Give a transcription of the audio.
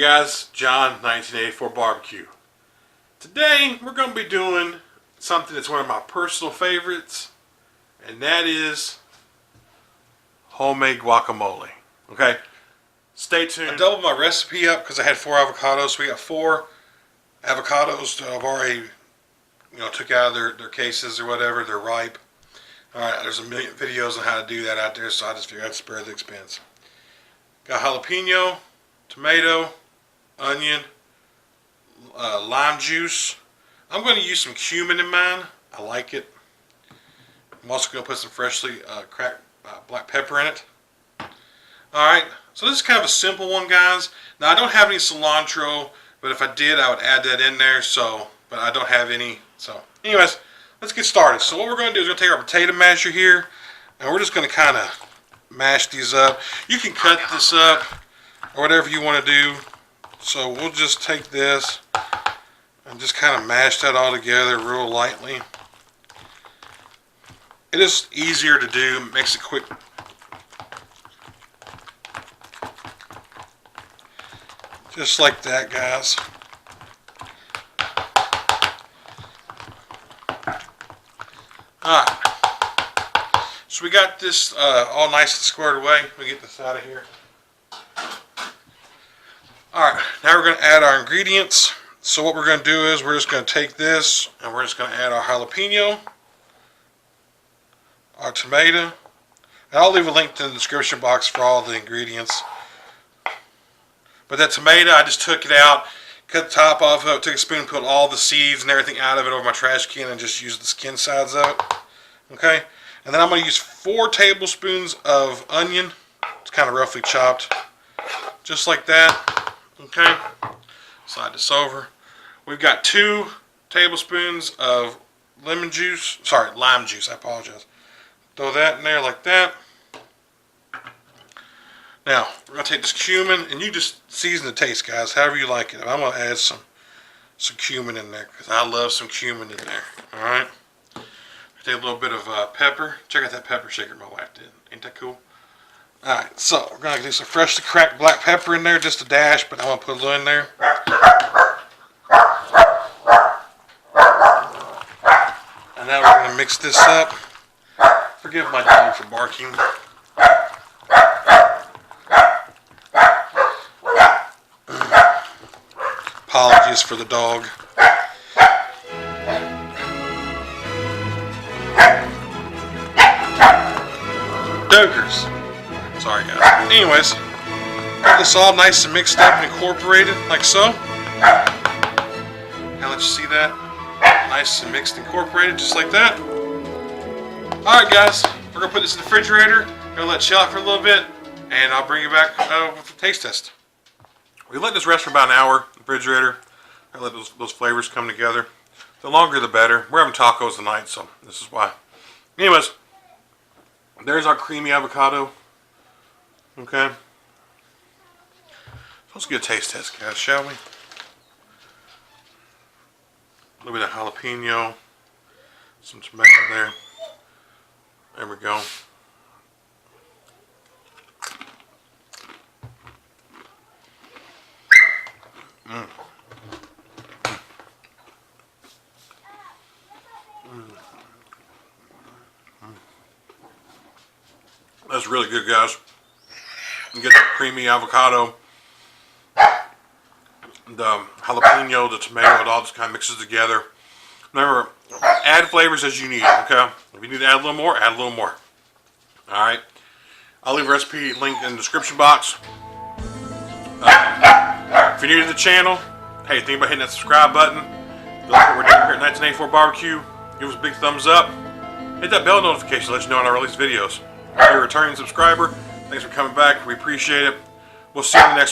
guys, John, 1984 Barbecue. Today we're going to be doing something that's one of my personal favorites, and that is homemade guacamole. Okay, stay tuned. I doubled my recipe up because I had 4 avocados. So we got 4 avocados that I've already, took out of their cases or whatever. They're ripe. Alright, there's a million videos on how to do that out there, so I just figured I'd spare the expense. Got jalapeno, tomato, onion, lime juice. I'm going to use some cumin in mine. I like it. I'm also going to put some freshly cracked black pepper in it. Alright, so this is kind of a simple one, guys. Now, I don't have any cilantro, but if I did, I would add that in there, but I don't have any. So, anyways, let's get started. So what we're going to do is we're going to take our potato masher here, and we're just going to kind of mash these up. You can cut this up or whatever you want to do. So we'll just take this and just kind of mash that all together real lightly. It is easier to do, makes it quick. Just like that, guys. Alright. So we got this all nice and squared away. Let me get this out of here. Alright, now we're going to add our ingredients. So what we're going to do is we're just going to take this and we're just going to add our jalapeno, our tomato, and I'll leave a link in the description box for all the ingredients. But that tomato, I just took it out, cut the top off of it, took a spoon, put all the seeds and everything out of it over my trash can and just used the skin sides of it. Okay? And then I'm going to use 4 tablespoons of onion. It's kind of roughly chopped. Just like that. Okay? Slide this over. We've got 2 tablespoons of lime juice. I apologize. Throw that in there like that. Now, we're going to take this cumin, and you just season the taste, guys, however you like it. I'm going to add some cumin in there, because I love some cumin in there. Alright? Take a little bit of pepper. Check out that pepper shaker my wife did. Ain't that cool? Alright, so we're going to do some freshly cracked black pepper in there, just a dash, but I'm going to put a little in there. And now we're going to mix this up. Forgive my dog for barking. Apologies for the dog. Dogers. Sorry, guys. Anyways, got this all nice and mixed up and incorporated, like so. Now let you see that. Nice and mixed and incorporated, just like that. Alright, guys. We're going to put this in the refrigerator. Going to let it chill out for a little bit. And I'll bring you back with the taste test. We let this rest for about an hour in the refrigerator. I let those flavors come together. The longer the better. We're having tacos tonight, so this is why. Anyways, there's our creamy avocado. Okay. So let's get a taste test, guys, shall we? A little bit of jalapeno. Some tomato there. There we go. That's really good, guys. You get the creamy avocado, the jalapeno, the tomato, it all just kind of mixes together. Remember, add flavors as you need, okay? If you need to add a little more, add a little more. Alright? I'll leave a recipe link in the description box. If you're new to the channel, hey, think about hitting that subscribe button. If you like what we're doing here at 1984 Barbecue, give us a big thumbs up. Hit that bell notification to let you know when I release videos. If you're a returning subscriber, thanks for coming back. We appreciate it. We'll see you in the next